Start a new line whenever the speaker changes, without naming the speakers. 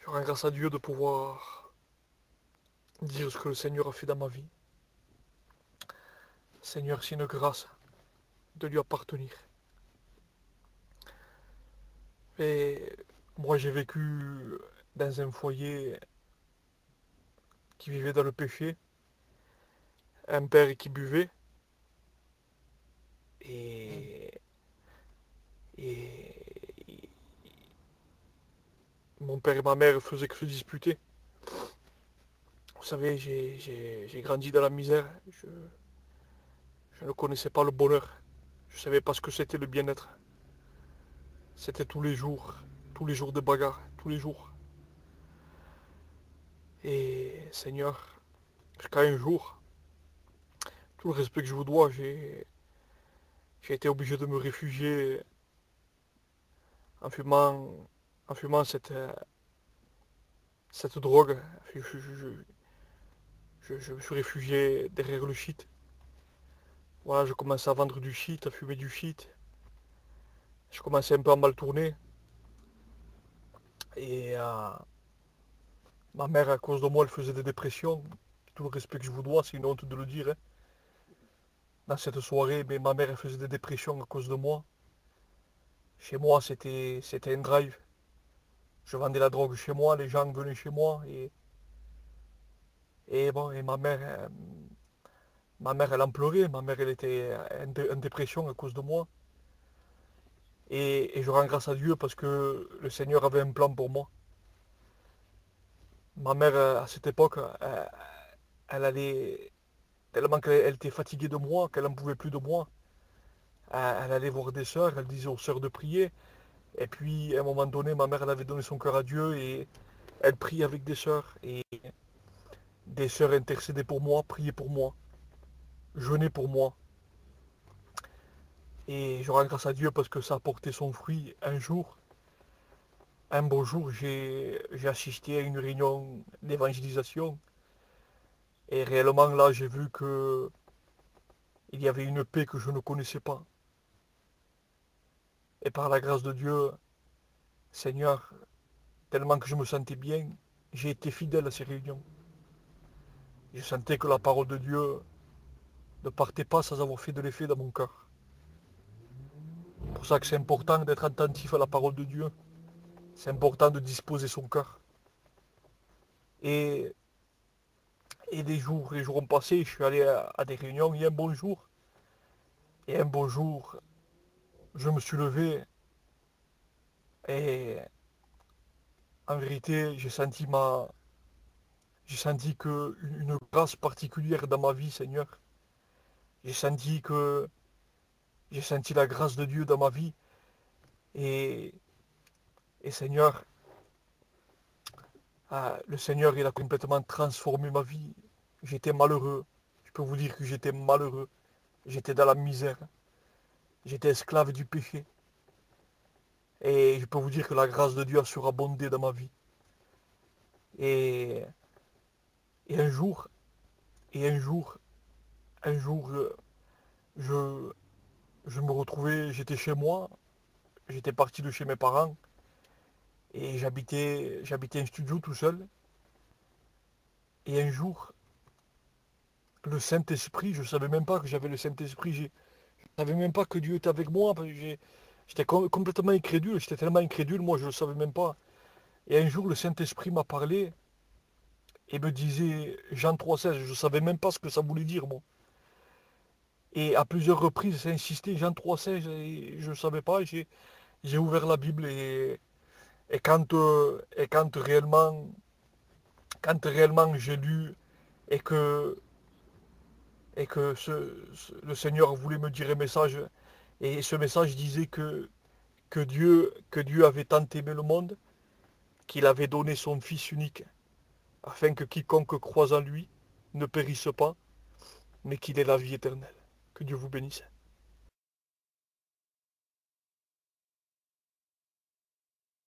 Je rends grâce à Dieu de pouvoir dire ce que le Seigneur a fait dans ma vie. Seigneur, c'est une grâce de lui appartenir. Et moi, j'ai vécu dans un foyer qui vivait dans le péché, un père qui buvait, et, et mon père et ma mère faisaient que se disputer. Vous savez, j'ai grandi dans la misère. Je ne connaissais pas le bonheur. Je ne savais pas ce que c'était le bien-être. C'était tous les jours de bagarre, tous les jours. Et Seigneur, jusqu'à un jour, tout le respect que je vous dois, j'ai été obligé de me réfugier en fumant, en fumant cette drogue. Je me suis réfugié derrière le shit. Voilà, je commençais à vendre du shit, à fumer du shit. Je commençais un peu à mal tourner. Et ma mère, à cause de moi, elle faisait des dépressions. Tout le respect que je vous dois, c'est une honte de le dire, hein. Dans cette soirée, mais ma mère, elle faisait des dépressions à cause de moi. Chez moi, c'était un drive. Je vendais la drogue chez moi, les gens venaient chez moi. Et bon, et ma mère, elle en pleurait. Ma mère, elle était en dépression à cause de moi. Et je rends grâce à Dieu parce que le Seigneur avait un plan pour moi. Ma mère, à cette époque, elle allait, tellement qu'elle était fatiguée de moi, qu'elle n'en pouvait plus de moi. Elle allait voir des sœurs, elle disait aux sœurs de prier. Et puis, à un moment donné, ma mère, elle avait donné son cœur à Dieu et elle priait avec des sœurs. Et des sœurs intercédaient pour moi, priaient pour moi, jeûnaient pour moi. Et je rends grâce à Dieu parce que ça a porté son fruit un jour. Un beau jour, j'ai assisté à une réunion d'évangélisation. Et réellement, là, j'ai vu que il y avait une paix que je ne connaissais pas. Et par la grâce de Dieu, Seigneur, tellement que je me sentais bien, j'ai été fidèle à ces réunions. Je sentais que la parole de Dieu ne partait pas sans avoir fait de l'effet dans mon cœur. C'est pour ça que c'est important d'être attentif à la parole de Dieu. C'est important de disposer son cœur. Et, et les jours ont passé, je suis allé à des réunions, et un bon jour, je me suis levé et en vérité, j'ai senti que une grâce particulière dans ma vie, Seigneur. J'ai senti que j'ai senti la grâce de Dieu dans ma vie. Et, et Seigneur, le Seigneur, il a complètement transformé ma vie. J'étais malheureux. Je peux vous dire que j'étais malheureux. J'étais dans la misère. J'étais esclave du péché. Et je peux vous dire que la grâce de Dieu a surabondé dans ma vie. Et, et un jour, et un jour, je, je me retrouvais, j'étais chez moi, j'étais parti de chez mes parents, et j'habitais un studio tout seul. Et un jour, le Saint-Esprit, je ne savais même pas que j'avais le Saint-Esprit, je ne savais même pas que Dieu était avec moi. J'étais complètement incrédule, j'étais tellement incrédule, moi je ne le savais même pas. Et un jour, le Saint-Esprit m'a parlé et me disait Jean 3,16, je ne savais même pas ce que ça voulait dire, moi. Et à plusieurs reprises, ça insisté, Jean 3,16, et je ne savais pas, j'ai ouvert la Bible et quand réellement j'ai lu et que le Seigneur voulait me dire un message, et ce message disait que Dieu avait tant aimé le monde qu'il avait donné son Fils unique, afin que quiconque croise en lui ne périsse pas, mais qu'il ait la vie éternelle. Que Dieu vous bénisse.